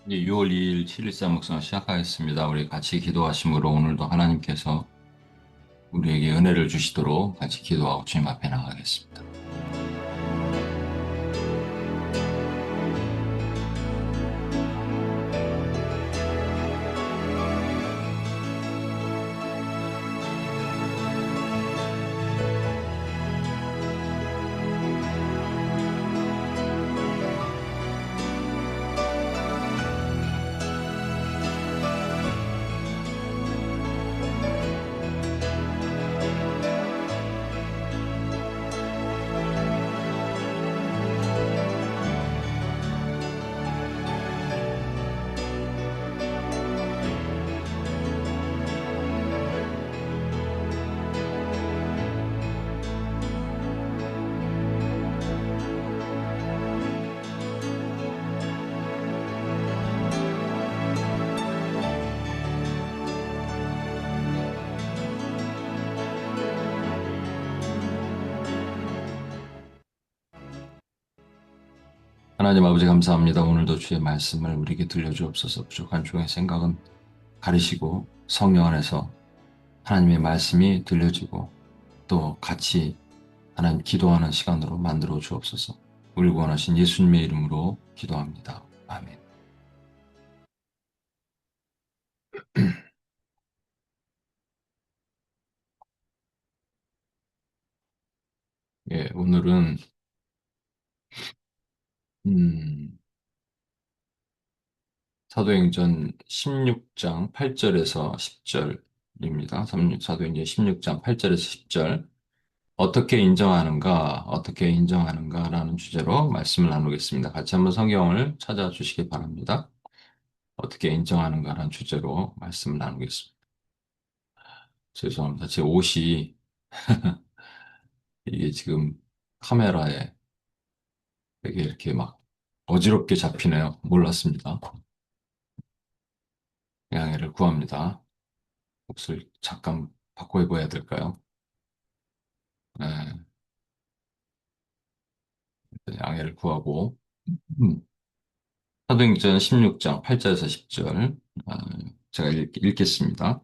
이제 6월 2일 7일사 묵상 시작하겠습니다. 우리 같이 기도하심으로 오늘도 하나님께서 우리에게 은혜를 주시도록 같이 기도하고 주님 앞에 나가겠습니다. 하나님 아버지 감사합니다. 오늘도 주의 말씀을 우리에게 들려주옵소서. 부족한 종의 생각은 가리시고 성령 안에서 하나님의 말씀이 들려지고 또 같이 하나님 기도하는 시간으로 만들어 주옵소서. 우리 구원하신 예수님의 이름으로 기도합니다. 아멘. 예, 오늘은 음, 사도행전 16장 8절에서 10절입니다. 사도행전 16장 8절에서 10절. 어떻게 인정하는가라는 주제로 말씀을 나누겠습니다. 같이 한번 성경을 찾아주시기 바랍니다. 어떻게 인정하는가라는 주제로 말씀을 나누겠습니다. 죄송합니다. 제 옷이 이게 지금 카메라에 되게 이렇게 막 어지럽게 잡히네요. 몰랐습니다. 양해를 구합니다. 옷을 잠깐 바꿔 입어야 될까요? 네, 양해를 구하고 음, 사도행전 16장 8절에서 10절 제가 읽겠습니다.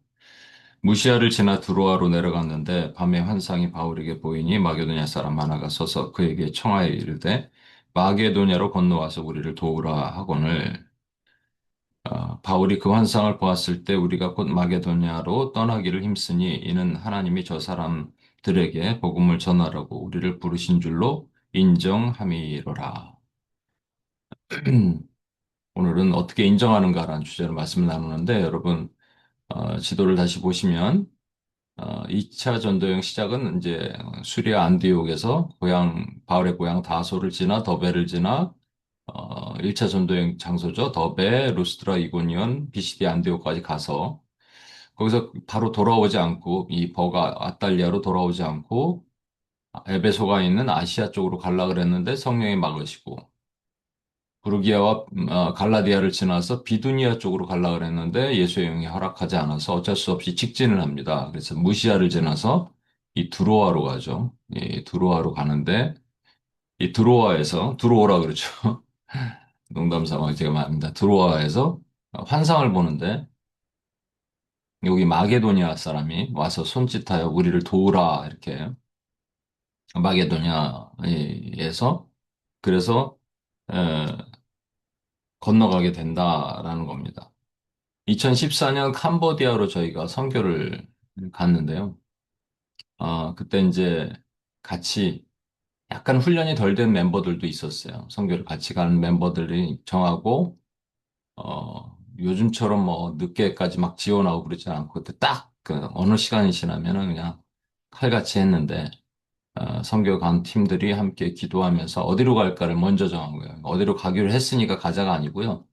무시아를 지나 두로아로 내려갔는데 밤에 환상이 바울에게 보이니 마게도냐 사람 하나가 서서 그에게 청하여 이르되 마게도냐로 건너와서 우리를 도우라 하거늘 바울이 그 환상을 보았을 때 우리가 곧 마게도냐로 떠나기를 힘쓰니 이는 하나님이 저 사람들에게 복음을 전하라고 우리를 부르신 줄로 인정함이로라. 오늘은 어떻게 인정하는가라는 주제로 말씀을 나누는데 여러분 지도를 다시 보시면 2차 전도여행 시작은 이제 수리아 안디옥에서 바울의 고향 다소를 지나 더베를 지나 1차 전도여행 장소죠. 더베, 루스트라, 이고니온, 비시디 안디옥까지 가서 거기서 바로 돌아오지 않고 이 버가 아탈리아로 돌아오지 않고 에베소가 있는 아시아 쪽으로 가려고 그랬는데 성령이 막으시고 부르기아와 갈라디아를 지나서 비두니아 쪽으로 가려고 그랬는데 예수의 영이 허락하지 않아서 어쩔 수 없이 직진을 합니다. 그래서 무시아를 지나서 이 두로아로 가죠. 이 두로아로 가는데 이 두로오라 그러죠. 농담 삼아 제가 말합니다. 두로아에서 환상을 보는데 여기 마게도니아 사람이 와서 손짓하여 우리를 도우라 이렇게 마게도니아에서 그래서 에, 건너가게 된다라는 겁니다. 2014년 캄보디아로 저희가 선교를 갔는데요. 그때 이제 같이 약간 훈련이 덜 된 멤버들도 있었어요. 선교를 같이 가는 멤버들이 정하고, 요즘처럼 뭐 늦게까지 막 지원하고 그러지 않고, 그때 딱 그 어느 시간이 지나면은 그냥 칼같이 했는데, 선교 간 팀들이 함께 기도하면서 어디로 갈까를 먼저 정한 거예요. 어디로 가기로 했으니까 가자가 아니고요.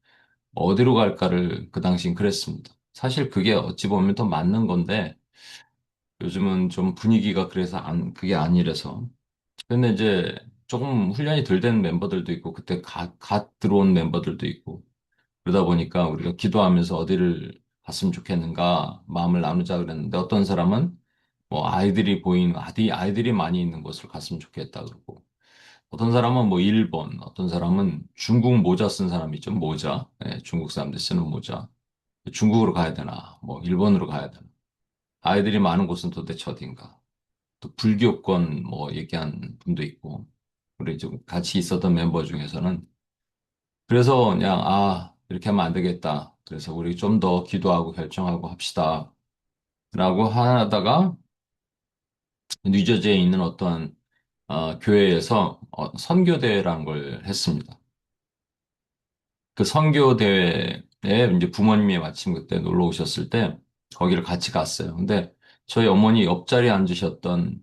어디로 갈까를 그 당시엔 그랬습니다. 사실 그게 어찌 보면 더 맞는 건데 요즘은 좀 분위기가 그래서 그게 아니라서. 근데 이제 조금 훈련이 덜 된 멤버들도 있고 그때 갓 들어온 멤버들도 있고 그러다 보니까 우리가 기도하면서 어디를 갔으면 좋겠는가 마음을 나누자 그랬는데 어떤 사람은 뭐 아이들이 많이 있는 곳을 갔으면 좋겠다 그러고 어떤 사람은 뭐 일본, 어떤 사람은 중국 모자 쓴 사람이 있죠. 모자. 예, 중국 사람들 쓰는 모자. 중국으로 가야 되나, 뭐 일본으로 가야 되나. 아이들이 많은 곳은 도대체 어딘가. 또 불교권 뭐 얘기한 분도 있고. 우리 좀 같이 있었던 멤버 중에서는 그래서 그냥 이렇게 하면 안 되겠다. 그래서 우리 좀 더 기도하고 결정하고 합시다. 라고 하다가 뉴저지에 있는 어떤 교회에서 선교대회라는 걸 했습니다. 그 선교대회에 이제 부모님이 마침 그때 놀러 오셨을 때 거기를 같이 갔어요. 근데 저희 어머니 옆자리에 앉으셨던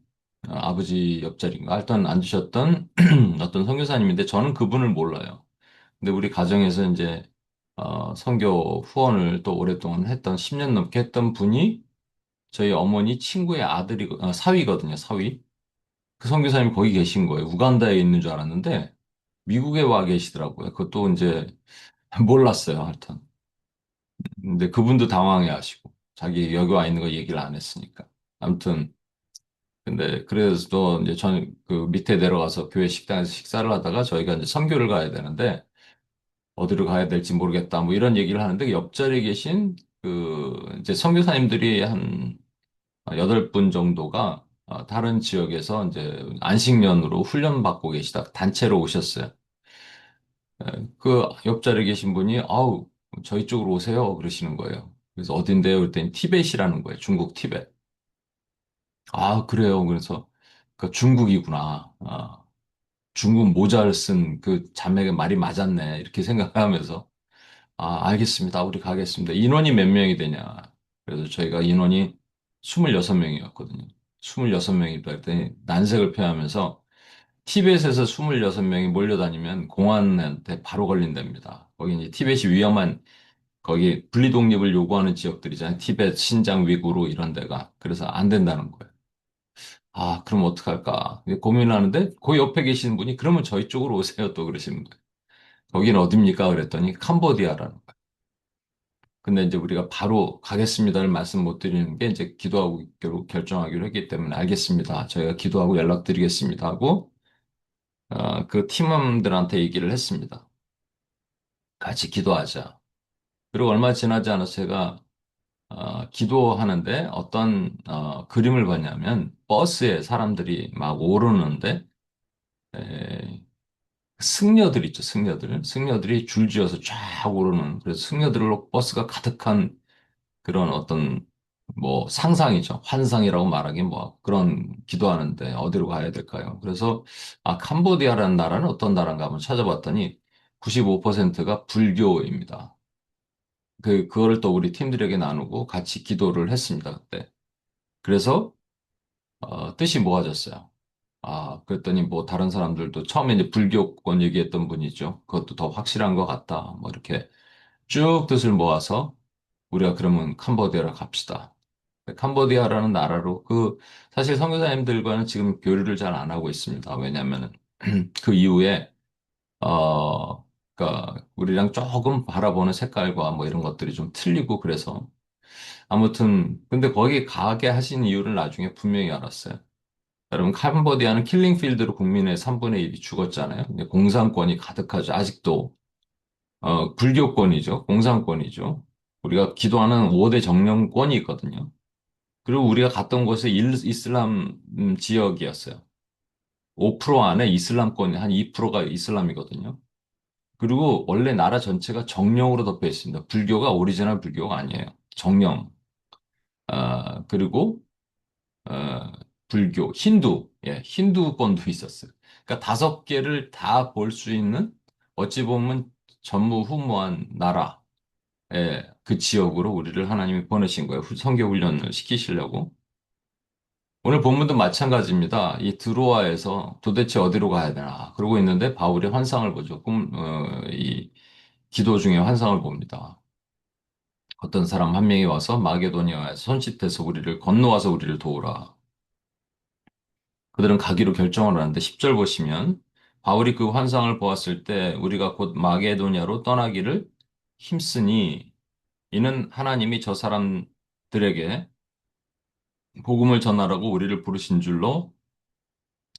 아버지 옆자리인가 하여튼 앉으셨던 어떤 선교사님인데 저는 그분을 몰라요. 근데 우리 가정에서 이제 선교 후원을 또 오랫동안 했던 10년 넘게 했던 분이 저희 어머니 친구의 아들이 사위거든요. 사위. 그 선교사님이 거기 계신 거예요. 우간다에 있는 줄 알았는데 미국에 와 계시더라고요. 그것도 이제 몰랐어요. 하여튼. 근데 그분도 당황해 하시고 자기 여기 와 있는 거 얘기를 안 했으니까. 아무튼 근데 그래서 또 이제 전 그 밑에 내려가서 교회 식당에서 식사를 하다가 저희가 이제 선교를 가야 되는데 어디로 가야 될지 모르겠다. 뭐 이런 얘기를 하는데 옆자리에 계신 그 이제 선교사님들이 한 8분 정도가 다른 지역에서 이제 안식년으로 훈련받고 계시다 단체로 오셨어요. 그 옆자리에 계신 분이 아우 저희 쪽으로 오세요 그러시는 거예요. 그래서 어딘데요? 그랬더니 티벳이라는 거예요. 중국 티벳. 아 그래요. 그래서 그 중국이구나. 중국 모자를 쓴 그 자매가 말이 맞았네. 이렇게 생각하면서 알겠습니다. 우리 가겠습니다. 인원이 몇 명이 되냐? 그래서 저희가 인원이 26명이었거든요. 26명이다 했더니 난색을 표하면서 티벳에서 26명이 몰려다니면 공안한테 바로 걸린답니다. 거기 이제 티벳이 위험한 거기 분리 독립을 요구하는 지역들이잖아요. 티벳, 신장, 위구르 이런 데가. 그래서 안 된다는 거예요. 그럼 어떡할까? 고민을 하는데 그 옆에 계시는 분이 그러면 저희 쪽으로 오세요 또 그러시는 거예요. 거기는 어딥니까? 그랬더니 캄보디아라는 거예요. 근데 이제 우리가 바로 가겠습니다를 말씀 못 드리는 게 이제 기도하고 결정하기로 했기 때문에 알겠습니다. 저희가 기도하고 연락드리겠습니다 하고 그 팀원들한테 얘기를 했습니다. 같이 기도하자. 그리고 얼마 지나지 않아서 제가 기도하는데 어떤 그림을 봤냐면 버스에 사람들이 막 오르는데 에, 승려들 있죠, 승려들. 승려들이 줄지어서 쫙 오르는 그래서 승려들로 버스가 가득한 그런 어떤 뭐 상상이죠. 환상이라고 말하긴 뭐 그런 기도하는데 어디로 가야 될까요? 그래서 캄보디아라는 나라는 어떤 나라인가 한번 찾아봤더니 95%가 불교입니다. 그거를 또 우리 팀들에게 나누고 같이 기도를 했습니다, 그때. 그래서 뜻이 모아졌어요. 그랬더니 뭐 다른 사람들도 처음에 이제 불교권 얘기했던 분이죠. 그것도 더 확실한 것 같다. 뭐 이렇게 쭉 뜻을 모아서 우리가 그러면 캄보디아로 갑시다. 캄보디아라는 나라로 사실 선교사님들과는 지금 교류를 잘 안 하고 있습니다. 왜냐하면 그 이후에 그러니까 우리랑 조금 바라보는 색깔과 뭐 이런 것들이 좀 틀리고 그래서 아무튼 근데 거기 가게 하신 이유를 나중에 분명히 알았어요. 여러분 캄보디아는 킬링필드로 국민의 3분의 1이 죽었잖아요. 근데 공산권이 가득하죠. 아직도 불교권이죠. 공산권이죠. 우리가 기도하는 5대 정령권이 있거든요. 그리고 우리가 갔던 곳이 이슬람 지역이었어요. 5% 안에 이슬람권이 한 2%가 이슬람이거든요. 그리고 원래 나라 전체가 정령으로 덮여 있습니다. 불교가 오리지널 불교가 아니에요. 정령. 그리고 어, 불교, 힌두, 힌두권도 있었어요. 그러니까 5개를 다 볼 수 있는 어찌 보면 전무후무한 나라, 그 지역으로 우리를 하나님이 보내신 거예요. 선교 훈련을 시키시려고. 오늘 본문도 마찬가지입니다. 이 드로아에서 도대체 어디로 가야 되나 그러고 있는데 바울이 환상을 보죠. 이 기도 중에 환상을 봅니다. 어떤 사람 한 명이 와서 마게도니아에서 손짓해서 우리를 건너와서 우리를 도우라. 그들은 가기로 결정을 하는데 10절 보시면 바울이 그 환상을 보았을 때 우리가 곧 마게도냐로 떠나기를 힘쓰니 이는 하나님이 저 사람들에게 복음을 전하라고 우리를 부르신 줄로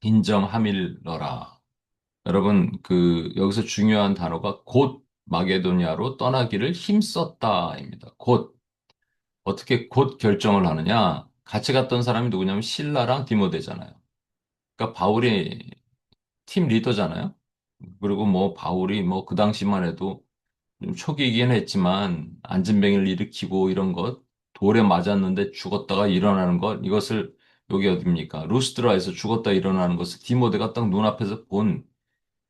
인정함일러라. 여러분, 여기서 중요한 단어가 곧 마게도냐로 떠나기를 힘썼다입니다. 곧. 어떻게 곧 결정을 하느냐? 같이 갔던 사람이 누구냐면 실라랑 디모데잖아요. 그러니까 바울이 팀 리더잖아요. 그리고 뭐 바울이 뭐 그 당시만 해도 좀 초기이긴 했지만 안진뱅이를 일으키고 이런 것, 돌에 맞았는데 죽었다가 일어나는 것, 이것을 여기 어딥니까? 루스드라에서 죽었다 일어나는 것을 디모데가 딱 눈앞에서 본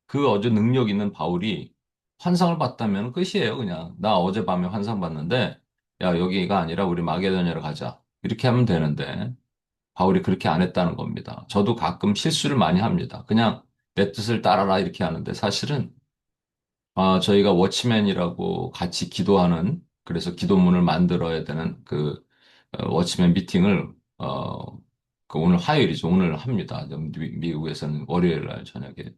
그 어제 능력 있는 바울이 환상을 봤다면 끝이에요, 그냥. 나 어젯밤에 환상 봤는데, 야, 여기가 아니라 우리 마게도냐로 가자. 이렇게 하면 되는데, 바울이 그렇게 안 했다는 겁니다. 저도 가끔 실수를 많이 합니다. 그냥 내 뜻을 따라라 이렇게 하는데, 사실은, 저희가 워치맨이라고 같이 기도하는, 그래서 기도문을 만들어야 되는 워치맨 미팅을, 오늘 화요일이죠. 오늘 합니다. 미국에서는 월요일 날 저녁에.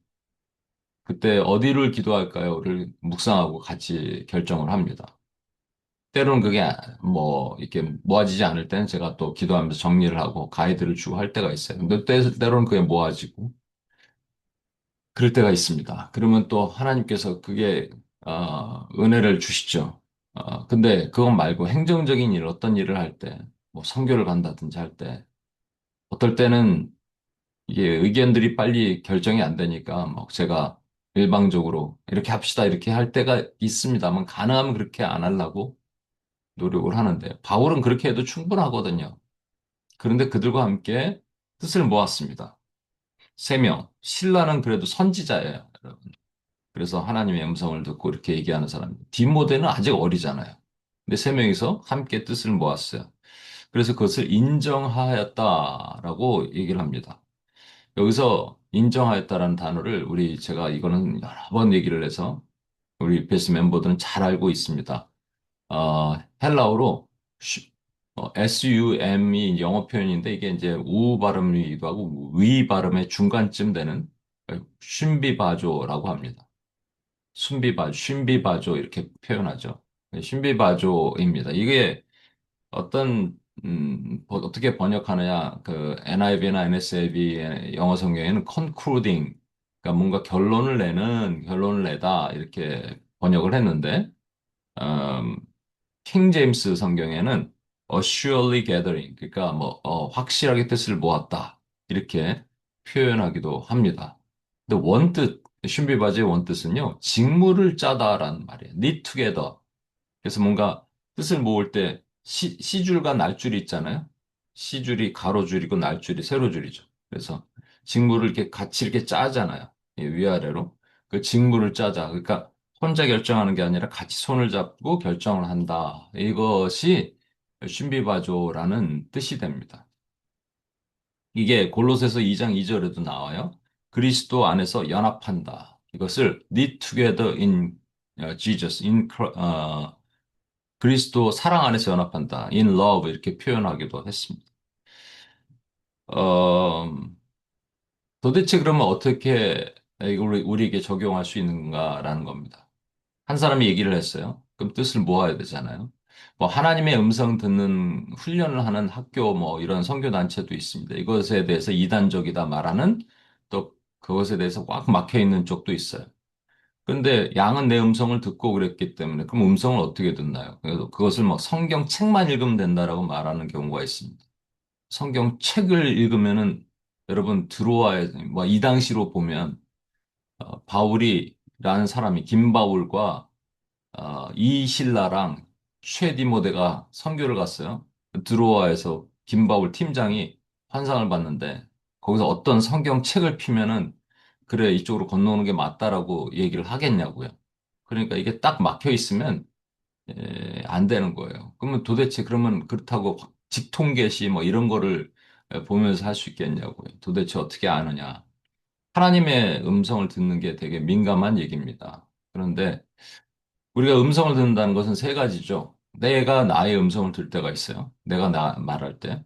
그때 어디를 기도할까요?를 묵상하고 같이 결정을 합니다. 때로는 그게 뭐 이렇게 모아지지 않을 때는 제가 또 기도하면서 정리를 하고 가이드를 주고 할 때가 있어요. 근데 때로는 그게 모아지고 그럴 때가 있습니다. 그러면 또 하나님께서 그게 은혜를 주시죠. 근데 그것 말고 행정적인 일, 어떤 일을 할 때, 뭐 선교를 간다든지 할 때, 어떨 때는 이게 의견들이 빨리 결정이 안 되니까 막 제가 일방적으로 이렇게 합시다 이렇게 할 때가 있습니다만 가능하면 그렇게 안 하려고 노력을 하는데 바울은 그렇게 해도 충분하거든요. 그런데 그들과 함께 뜻을 모았습니다. 세 명. 신라는 그래도 선지자예요, 여러분. 그래서 하나님의 음성을 듣고 이렇게 얘기하는 사람. 디모데는 아직 어리잖아요. 근데 세 명이서 함께 뜻을 모았어요. 그래서 그것을 인정하였다라고 얘기를 합니다. 여기서 인정하였다라는 단어를 제가 이거는 여러 번 얘기를 해서 우리 베스 멤버들은 잘 알고 있습니다. 헬라어로 SUM이 영어 표현인데 이게 이제 우 발음이기도 하고 위 발음의 중간쯤 되는 슌비바조라고 합니다. 슌비바조 이렇게 표현하죠. 슌비바조입니다. 이게 어떤 어떻게 번역하느냐 NIV나 NSAV 영어 성경에는 concluding 그러니까 뭔가 결론을 내다 이렇게 번역을 했는데 음, 킹 제임스 성경에는 assuredly gathering 그러니까 뭐 확실하게 뜻을 모았다 이렇게 표현하기도 합니다. 근데 원뜻 슌비바지의 원뜻은요 직무를 짜다라는 말이에요. knit together 그래서 뭔가 뜻을 모을 때 시줄과 날줄이 있잖아요. 시줄이 가로줄이고 날줄이 세로줄이죠. 그래서 직무를 이렇게 같이 이렇게 짜잖아요. 위아래로. 그 직무를 짜자. 그러니까 혼자 결정하는 게 아니라 같이 손을 잡고 결정을 한다. 이것이 신비바조라는 뜻이 됩니다. 이게 골로새서 2장 2절에도 나와요. 그리스도 안에서 연합한다. 이것을 knit together in Jesus, 그리스도 사랑 안에서 연합한다. In love 이렇게 표현하기도 했습니다. 어, 도대체 그러면 어떻게 이걸 우리에게 적용할 수 있는가라는 겁니다. 한 사람이 얘기를 했어요. 그럼 뜻을 모아야 되잖아요. 뭐 하나님의 음성 듣는 훈련을 하는 학교 뭐 이런 선교 단체도 있습니다. 이것에 대해서 이단적이다 말하는 또 그것에 대해서 꽉 막혀 있는 쪽도 있어요. 근데 양은 내 음성을 듣고 그랬기 때문에 그럼 음성을 어떻게 듣나요? 그래서 그것을 뭐 성경책만 읽으면 된다라고 말하는 경우가 있습니다. 성경책을 읽으면은 여러분 들어와야 뭐이 당시로 보면 바울이라는 사람이 김바울과 이신라랑 쉐디모데가 선교를 갔어요. 드로아에서 김바울 팀장이 환상을 봤는데 거기서 어떤 성경책을 피면은 그래 이쪽으로 건너오는 게 맞다라고 얘기를 하겠냐고요. 그러니까 이게 딱 막혀 있으면 안 되는 거예요. 그러면 그렇다고 직통계시 뭐 이런 거를 보면서 할 수 있겠냐고요. 도대체 어떻게 아느냐. 하나님의 음성을 듣는 게 되게 민감한 얘기입니다. 그런데 우리가 음성을 듣는다는 것은 세 가지죠. 내가 나의 음성을 들 때가 있어요. 내가 말할 때.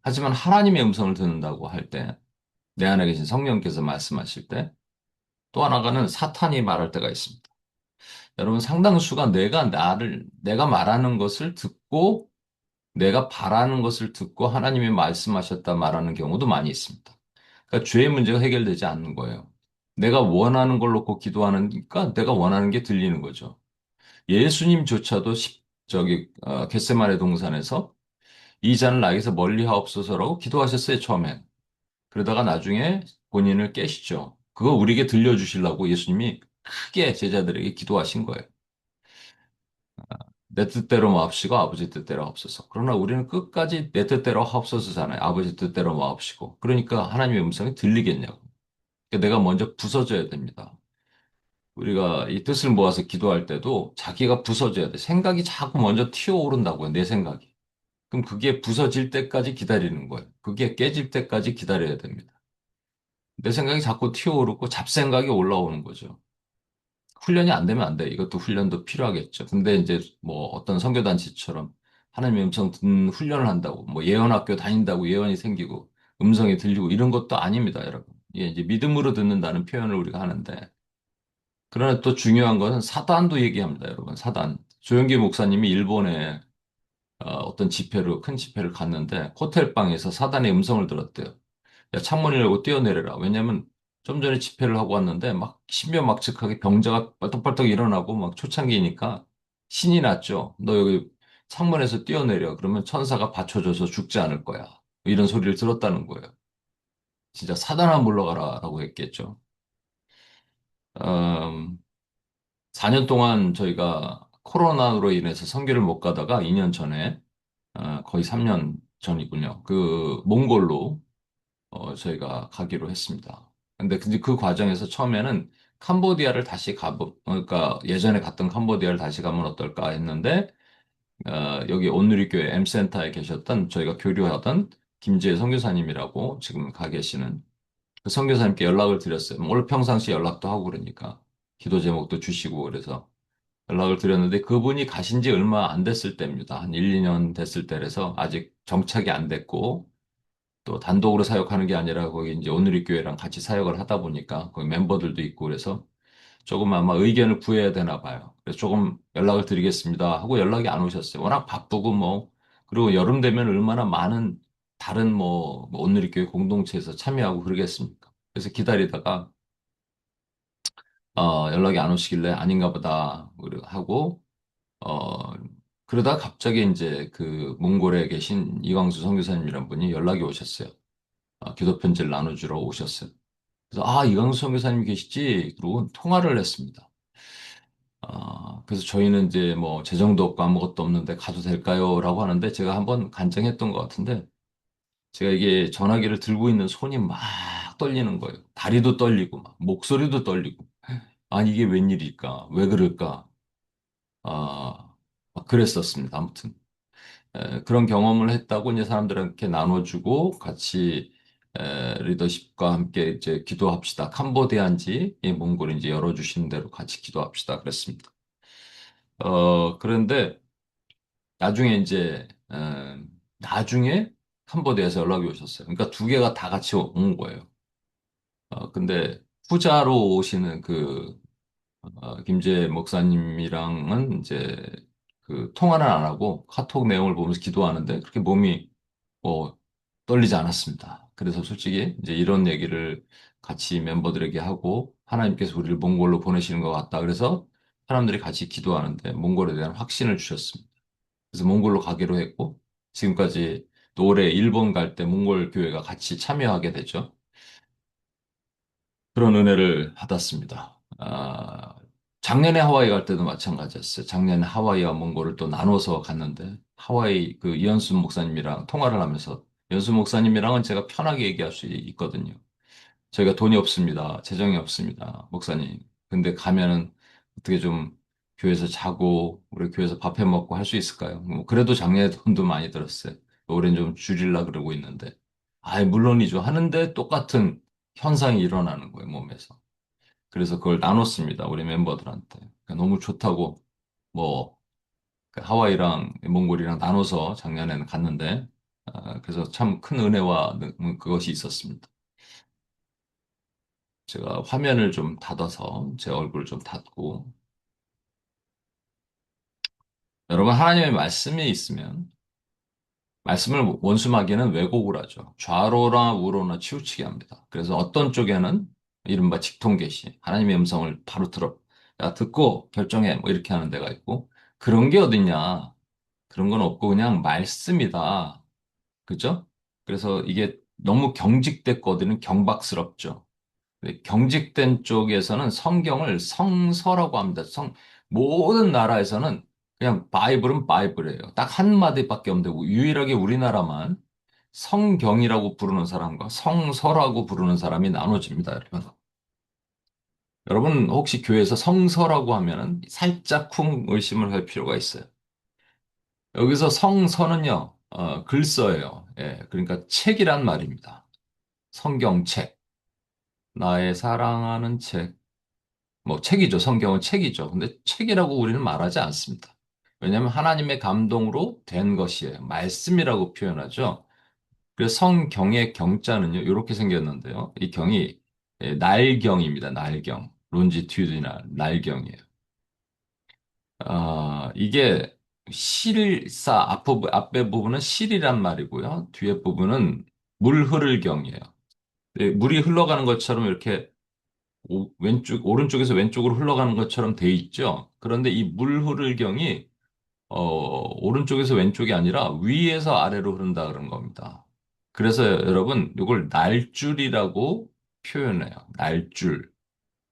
하지만 하나님의 음성을 듣는다고 할 때, 내 안에 계신 성령께서 말씀하실 때, 또 하나가는 사탄이 말할 때가 있습니다. 여러분, 상당수가 내가 말하는 것을 듣고, 내가 바라는 것을 듣고 하나님이 말씀하셨다 말하는 경우도 많이 있습니다. 그러니까 죄의 문제가 해결되지 않는 거예요. 내가 원하는 걸로 꼭 기도하니까 내가 원하는 게 들리는 거죠. 예수님조차도 겟세마네 동산에서 이 잔을 나에게서 멀리 하옵소서라고 기도하셨어요, 처음엔. 그러다가 나중에 본인을 깨시죠. 그거 우리에게 들려주시려고 예수님이 크게 제자들에게 기도하신 거예요. 내 뜻대로 마옵시고 아버지 뜻대로 하옵소서. 그러나 우리는 끝까지 내 뜻대로 하옵소서잖아요. 아버지 뜻대로 마옵시고. 그러니까 하나님의 음성이 들리겠냐고. 그러니까 내가 먼저 부서져야 됩니다. 우리가 이 뜻을 모아서 기도할 때도 자기가 부서져야 돼. 생각이 자꾸 먼저 튀어오른다고요. 내 생각이. 그럼 그게 부서질 때까지 기다리는 거예요. 그게 깨질 때까지 기다려야 됩니다. 내 생각이 자꾸 튀어오르고 잡생각이 올라오는 거죠. 훈련이 안 되면 안 돼. 이것도 훈련도 필요하겠죠. 근데 이제 뭐 어떤 선교단체처럼 하나님의 음성 듣는 훈련을 한다고, 뭐 예언학교 다닌다고 예언이 생기고 음성이 들리고 이런 것도 아닙니다, 여러분. 이게 이제 믿음으로 듣는다는 표현을 우리가 하는데, 그러나 또 중요한 것은 사단도 얘기합니다, 여러분. 사단. 조영기 목사님이 일본에 어떤 집회를, 큰 집회를 갔는데 호텔 방에서 사단의 음성을 들었대요. 야, 창문을 열고 뛰어내려라. 왜냐면 좀 전에 집회를 하고 왔는데 막 신변막측하게 병자가 빨떡빨떡 일어나고 막 초창기니까 신이 났죠. 너 여기 창문에서 뛰어내려. 그러면 천사가 받쳐줘서 죽지 않을 거야. 이런 소리를 들었다는 거예요. 진짜 사단아 물러가라라고 했겠죠. 음, 4년 동안 저희가 코로나로 인해서 선교를 못 가다가 2년 전에 거의 3년 전이군요. 그 몽골로 저희가 가기로 했습니다. 근데 그 과정에서 처음에는 캄보디아를 다시 그러니까 예전에 갔던 캄보디아를 다시 가면 어떨까 했는데, 여기 온누리교회 M센터에 계셨던 저희가 교류하던 김지혜 선교사님이라고 지금 가 계시는 그 선교사님께 연락을 드렸어요. 뭐 원래 평상시 연락도 하고 그러니까 기도 제목도 주시고 그래서 연락을 드렸는데 그분이 가신 지 얼마 안 됐을 때입니다. 한 1, 2년 됐을 때라서 아직 정착이 안 됐고 또 단독으로 사역하는 게 아니라 거기 이제 오누리 교회랑 같이 사역을 하다 보니까 거기 멤버들도 있고 그래서 조금 아마 의견을 구해야 되나 봐요. 그래서 조금 연락을 드리겠습니다 하고 연락이 안 오셨어요. 워낙 바쁘고 뭐 그리고 여름 되면 얼마나 많은 다른 뭐 오누리 교회 공동체에서 참여하고 그러겠습니까? 그래서 기다리다가 연락이 안 오시길래 아닌가 보다 하고 어 그러다 갑자기 이제 그 몽골에 계신 이광수 선교사님이란 분이 연락이 오셨어요. 기도 편지를 나눠주러 오셨어요. 그래서 이광수 선교사님 계시지? 그러고 통화를 했습니다. 그래서 저희는 이제 뭐 재정도 없고 아무것도 없는데 가도 될까요? 라고 하는데 제가 한번 간증했던 것 같은데 제가 이게 전화기를 들고 있는 손이 막 떨리는 거예요. 다리도 떨리고 막 목소리도 떨리고 아니 이게 웬일일까? 왜 그럴까? 막 그랬었습니다. 아무튼 그런 경험을 했다고 이제 사람들한테 나눠주고 같이 리더십과 함께 이제 기도합시다. 캄보디아인지 이 몽골인지 이제 열어주시는 대로 같이 기도합시다. 그랬습니다. 그런데 나중에 이제 나중에 캄보디아에서 연락이 오셨어요. 그러니까 두 개가 다 같이 온 거예요. 근데 후자로 오시는 그 김재 목사님이랑은 이제 그 통화는 안 하고 카톡 내용을 보면서 기도하는데 그렇게 몸이 뭐 떨리지 않았습니다. 그래서 솔직히 이제 이런 얘기를 같이 멤버들에게 하고 하나님께서 우리를 몽골로 보내시는 것 같다. 그래서 사람들이 같이 기도하는데 몽골에 대한 확신을 주셨습니다. 그래서 몽골로 가기로 했고 지금까지 또 올해 일본 갈 때 몽골 교회가 같이 참여하게 되죠. 그런 은혜를 받았습니다. 작년에 하와이 갈 때도 마찬가지였어요. 작년에 하와이와 몽골을 또 나눠서 갔는데, 하와이 그 이현수 목사님이랑 통화를 하면서, 이현수 목사님이랑은 제가 편하게 얘기할 수 있거든요. 저희가 돈이 없습니다. 재정이 없습니다. 목사님. 근데 가면은 어떻게 좀 교회에서 자고, 우리 교회에서 밥해 먹고 할 수 있을까요? 뭐 그래도 작년에 돈도 많이 들었어요. 올해는 좀 줄이려 그러고 있는데. 물론이죠. 하는데 똑같은 현상이 일어나는 거예요, 몸에서. 그래서 그걸 나눴습니다, 우리 멤버들한테. 그러니까 너무 좋다고, 뭐, 그 하와이랑 몽골이랑 나눠서 작년에는 갔는데, 그래서 참 큰 은혜와 그것이 있었습니다. 제가 화면을 좀 닫아서 제 얼굴을 좀 닫고, 여러분, 하나님의 말씀이 있으면, 말씀을 원수마귀는 왜곡을 하죠. 좌로나 우로나 치우치게 합니다. 그래서 어떤 쪽에는 이른바 직통 계시. 하나님의 음성을 바로 들어. 야, 듣고 결정해. 뭐 이렇게 하는 데가 있고. 그런 게 어딨냐. 그런 건 없고 그냥 말씀이다. 그죠? 그래서 이게 너무 경직됐거든요. 경박스럽죠. 네, 경직된 쪽에서는 성경을 성서라고 합니다. 모든 나라에서는 그냥 바이블은 바이블이에요. 딱 한마디밖에 없는데 유일하게 우리나라만 성경이라고 부르는 사람과 성서라고 부르는 사람이 나눠집니다, 여러분. 여러분 혹시 교회에서 성서라고 하면은 살짝 쿵 의심을 할 필요가 있어요. 여기서 성서는요, 글서예요. 예, 그러니까 책이란 말입니다. 성경책. 나의 사랑하는 책. 뭐 책이죠. 성경은 책이죠. 근데 책이라고 우리는 말하지 않습니다. 왜냐하면 하나님의 감동으로 된 것이에요. 말씀이라고 표현하죠. 그래서 성경의 경자는요, 이렇게 생겼는데요. 이 경이 날경입니다. 날경. 론지튜드나 날경이에요. 이게 실사, 앞에 부분은 실이란 말이고요. 뒤에 부분은 물 흐를 경이에요. 네, 물이 흘러가는 것처럼 이렇게 오른쪽에서 왼쪽으로 흘러가는 것처럼 돼 있죠. 그런데 이 물 흐를 경이, 오른쪽에서 왼쪽이 아니라 위에서 아래로 흐른다 그런 겁니다. 그래서 여러분, 이걸 날줄이라고 표현해요. 날줄.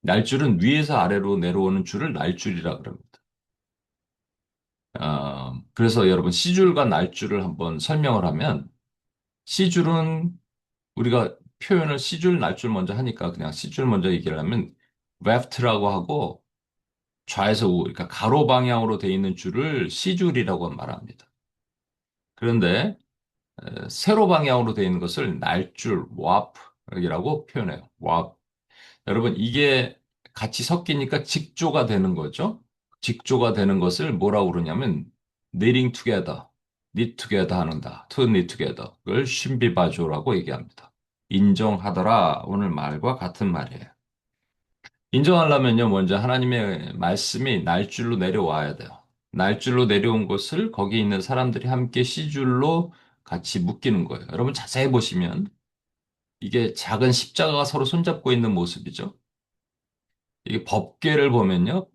날줄은 위에서 아래로 내려오는 줄을 날줄이라 그럽니다. 그래서 여러분, 시줄과 날줄을 한번 설명을 하면, 시줄은 우리가 표현을 시줄, 날줄 먼저 하니까 그냥 시줄 먼저 얘기를 하면, left라고 하고, 좌에서 우, 그러니까 가로 방향으로 돼 있는 줄을 시줄이라고 말합니다. 그런데 세로 방향으로 돼 있는 것을 날줄, 와프이라고 표현해요. 와프. 여러분, 이게 같이 섞이니까 직조가 되는 거죠. 직조가 되는 것을 뭐라고 그러냐면 knitting together, knit together 하는다. to knit together. 그걸 신비바조라고 얘기합니다. 인정하더라. 오늘 말과 같은 말이에요. 인정하려면요, 먼저 하나님의 말씀이 날줄로 내려와야 돼요. 날줄로 내려온 것을 거기 있는 사람들이 함께 씨줄로 같이 묶이는 거예요. 여러분 자세히 보시면 이게 작은 십자가가 서로 손잡고 있는 모습이죠. 이게 법궤를 보면요,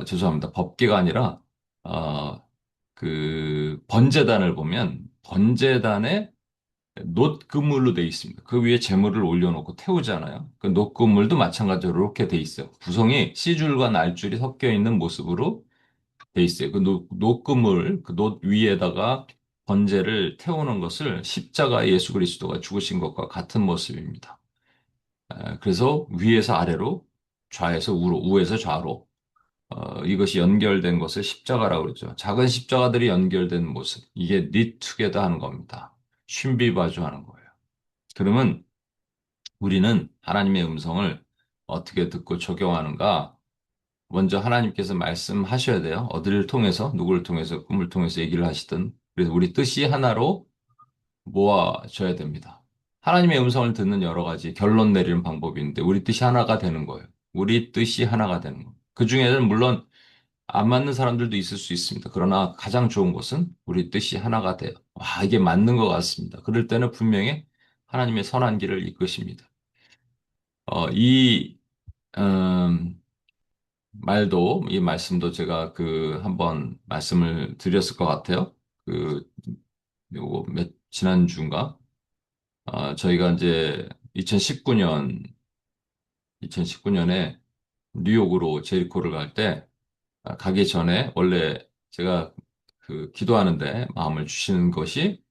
죄송합니다. 법궤가 아니라, 어, 그 번제단을 보면 번제단에 놋그물로 돼 있습니다. 그 위에 재물을 올려놓고 태우잖아요. 그 놋그물도 마찬가지로 이렇게 돼 있어요. 구성이 씨줄과 날줄이 섞여 있는 모습으로 돼 있어요. 그 놋그물, 그 놋 위에다가 번제를 태우는 것을 십자가 예수 그리스도가 죽으신 것과 같은 모습입니다. 그래서 위에서 아래로, 좌에서 우로, 우에서 좌로, 이것이 연결된 것을 십자가라고 그러죠. 작은 십자가들이 연결된 모습. 이게 니투게더 하는 겁니다. 쉰비바주 하는 거예요. 그러면 우리는 하나님의 음성을 어떻게 듣고 적용하는가? 먼저 하나님께서 말씀하셔야 돼요. 어디를 통해서, 누구를 통해서, 꿈을 통해서 얘기를 하시든. 그래서 우리 뜻이 하나로 모아져야 됩니다. 하나님의 음성을 듣는 여러 가지 결론 내리는 방법이 있는데, 우리 뜻이 하나가 되는 거예요. 우리 뜻이 하나가 되는 거예요. 그 중에는 물론 안 맞는 사람들도 있을 수 있습니다. 그러나 가장 좋은 것은 우리 뜻이 하나가 돼요. 와, 이게 맞는 것 같습니다. 그럴 때는 분명히 하나님의 선한 길을 이끄십니다. 이 말도, 이 말씀도 제가 한번 말씀을 드렸을 것 같아요. 그, 요거 지난주인가? 저희가 이제 2019년에 뉴욕으로 제리코를 갈 때, 가기 전에 원래 제가 기도하는데 마음을 주시는 것이,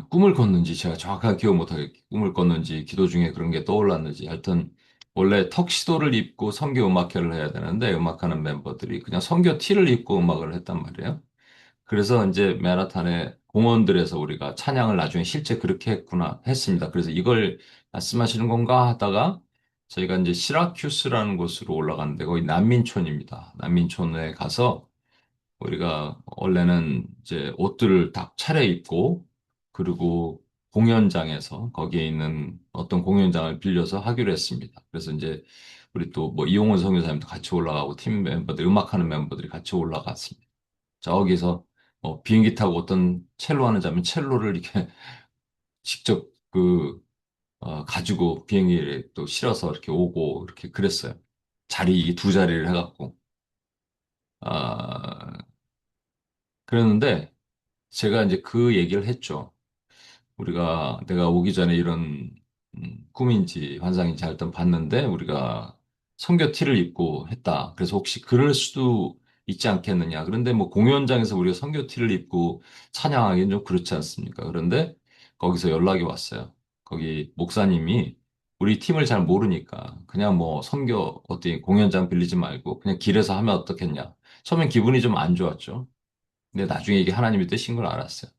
꿈을 꿨는지 제가 정확하게 기억 못하게 꿈을 꿨는지 기도 중에 그런 게 떠올랐는지 하여튼 원래 턱시도를 입고 선교 음악회를 해야 되는데 음악하는 멤버들이 그냥 선교 티를 입고 음악을 했단 말이에요. 그래서 이제 맨하탄의 공원들에서 우리가 찬양을 나중에 실제 그렇게 했구나 했습니다. 그래서 이걸 말씀하시는 건가 하다가 저희가 이제 시라큐스라는 곳으로 올라갔는데 거기 난민촌입니다. 난민촌에 가서 우리가 원래는 이제 옷들을 딱 차려입고 그리고 공연장에서 거기에 있는 어떤 공연장을 빌려서 하기로 했습니다. 그래서 이제 우리 또 뭐 이용훈 선교사님도 같이 올라가고 팀 멤버들 음악하는 멤버들이 같이 올라갔습니다. 저기서 뭐 비행기 타고 어떤 첼로 하는 자면 첼로를 이렇게 직접 가지고 비행기에 또 실어서 이렇게 오고 이렇게 그랬어요. 자리 두 자리를 해갖고. 아, 그랬는데 제가 이제 그 얘기를 했죠. 내가 오기 전에 이런 꿈인지 환상인지 하여튼 봤는데 우리가 선교 티를 입고 했다. 그래서 혹시 그럴 수도 있지 않겠느냐. 그런데 뭐 공연장에서 우리가 선교 티를 입고 찬양하기는 좀 그렇지 않습니까? 그런데 거기서 연락이 왔어요. 거기 목사님이 우리 팀을 잘 모르니까 그냥 뭐 선교 어디 공연장 빌리지 말고 그냥 길에서 하면 어떻겠냐. 처음엔 기분이 좀 안 좋았죠. 근데 나중에 이게 하나님의 뜻인 걸 알았어요.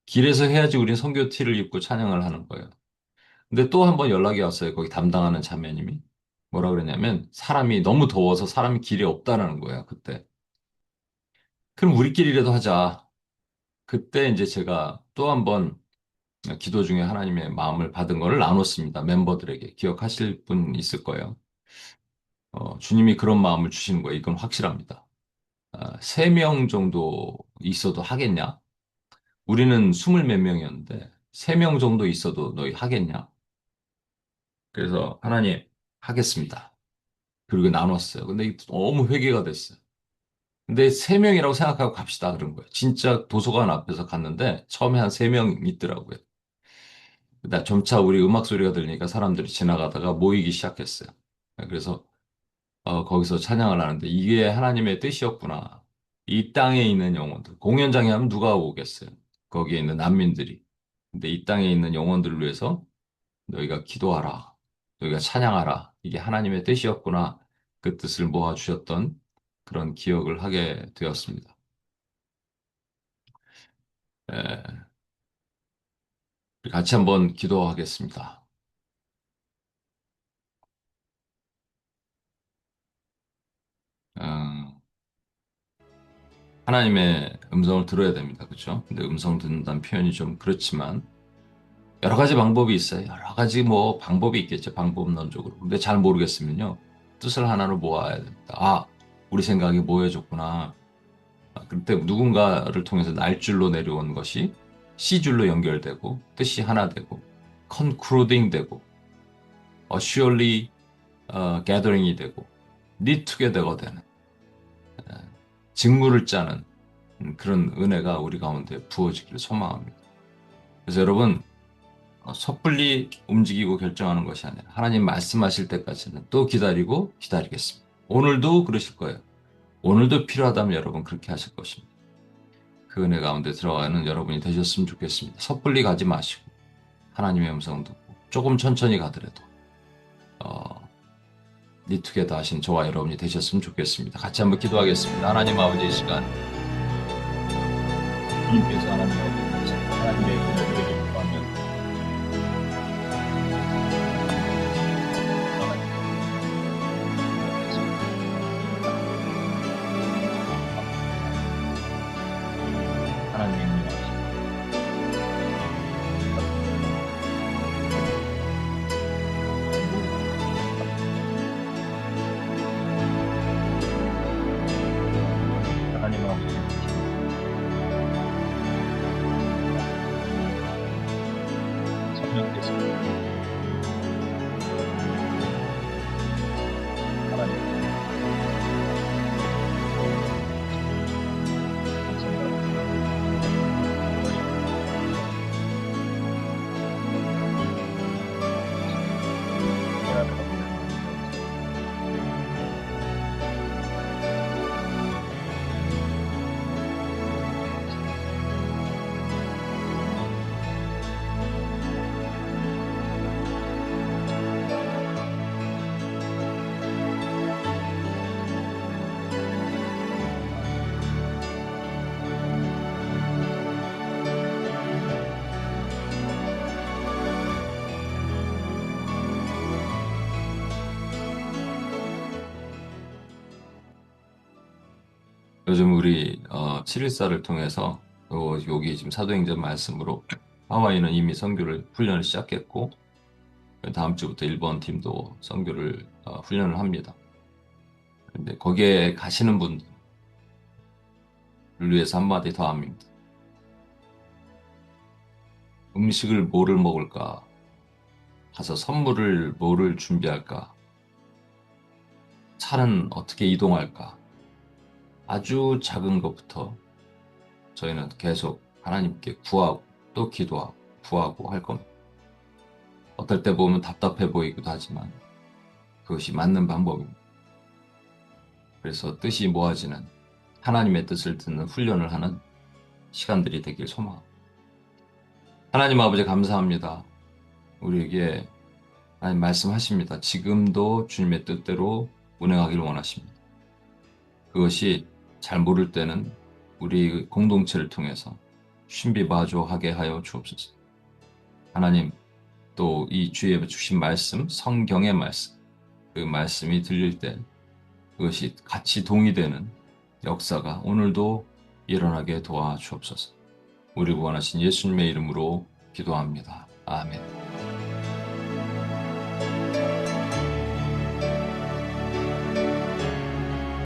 길에서 해야지 우린 선교 티를 입고 찬양을 하는 거예요. 근데 또 한 번 연락이 왔어요. 거기 담당하는 자매님이. 뭐라 그랬냐면 사람이 너무 더워서 사람이 길에 없다라는 거예요. 그때. 그럼 우리끼리라도 하자. 그때 이제 제가 또 한 번 기도 중에 하나님의 마음을 받은 거를 나눴습니다. 멤버들에게. 기억하실 분 있을 거예요. 주님이 그런 마음을 주시는 거예요. 이건 확실합니다. 3명 정도 있어도 하겠냐? 우리는 20몇 명이었는데 3명 정도 있어도 너희 하겠냐? 그래서 하나님 하겠습니다. 그리고 나눴어요. 근데 이게 너무 회개가 됐어요. 근데 3명이라고 생각하고 갑시다 그런 거예요. 진짜 도서관 앞에서 갔는데 처음에 한 3명 있더라고요. 나 점차 우리 음악 소리가 들리니까 사람들이 지나가다가 모이기 시작했어요. 그래서 거기서 찬양을 하는데 이게 하나님의 뜻이었구나. 이 땅에 있는 영혼들. 공연장에 하면 누가 오겠어요? 거기에 있는 난민들이. 근데 이 땅에 있는 영혼들을 위해서 너희가 기도하라. 너희가 찬양하라. 이게 하나님의 뜻이었구나. 그 뜻을 모아주셨던 그런 기억을 하게 되었습니다. 예, 같이 한번 기도하겠습니다. 어, 하나님의 음성을 들어야 됩니다. 그렇죠? 근데 음성 듣는다는 표현이 좀 그렇지만 여러 가지 방법이 있어요. 여러 가지 뭐 방법이 있겠죠. 방법론적으로. 근데 잘 모르겠으면요. 뜻을 하나로 모아야 됩니다. 아, 우리 생각이 모여졌구나. 그때 누군가를 통해서 날줄로 내려온 것이 C줄로 연결되고 뜻이 하나 되고 concluding 되고 surely gathering이 되고 knit together가 되는 직무를 짜는 그런 은혜가 우리 가운데 부어지기를 소망합니다. 그래서 여러분 섣불리 움직이고 결정하는 것이 아니라 하나님 말씀하실 때까지는 또 기다리고 기다리겠습니다. 오늘도 그러실 거예요. 오늘도 필요하다면 여러분 그렇게 하실 것입니다. 그 은혜 가운데 들어가는 여러분이 되셨으면 좋겠습니다. 섣불리 가지 마시고 하나님의 음성 듣고 조금 천천히 가더라도 니투게더 하신 저와 여러분이 되셨으면 좋겠습니다. 같이 한번 기도하겠습니다. 하나님 아버지 이 시간 주님께서 하나님 아버지 하나님의 은혜를 구하면 하나님의 은혜가 하나님 아버지 성령께서 하나님 요즘 우리 714를 통해서 여기 지금 사도행전 말씀으로 하와이는 이미 선교를 훈련을 시작했고 다음 주부터 일본 팀도 선교를 훈련을 합니다. 근데 거기에 가시는 분들을 위해서 한마디 더 합니다. 음식을 뭐를 먹을까? 가서 선물을 뭐를 준비할까? 차는 어떻게 이동할까? 아주 작은 것부터 저희는 계속 하나님께 구하고 또 기도하고 구하고 할 겁니다. 어떨 때 보면 답답해 보이기도 하지만 그것이 맞는 방법입니다. 그래서 뜻이 모아지는 하나님의 뜻을 듣는 훈련을 하는 시간들이 되길 소망합니다. 하나님 아버지 감사합니다. 우리에게 하나님 말씀하십니다. 지금도 주님의 뜻대로 운행하기를 원하십니다. 그것이 잘 모를 때는 우리 공동체를 통해서 신비마주하게 하여 주옵소서. 하나님, 또 이 주에 주신 말씀, 성경의 말씀, 그 말씀이 들릴 때 그것이 같이 동의되는 역사가 오늘도 일어나게 도와주옵소서. 우리 구원하신 예수님의 이름으로 기도합니다. 아멘.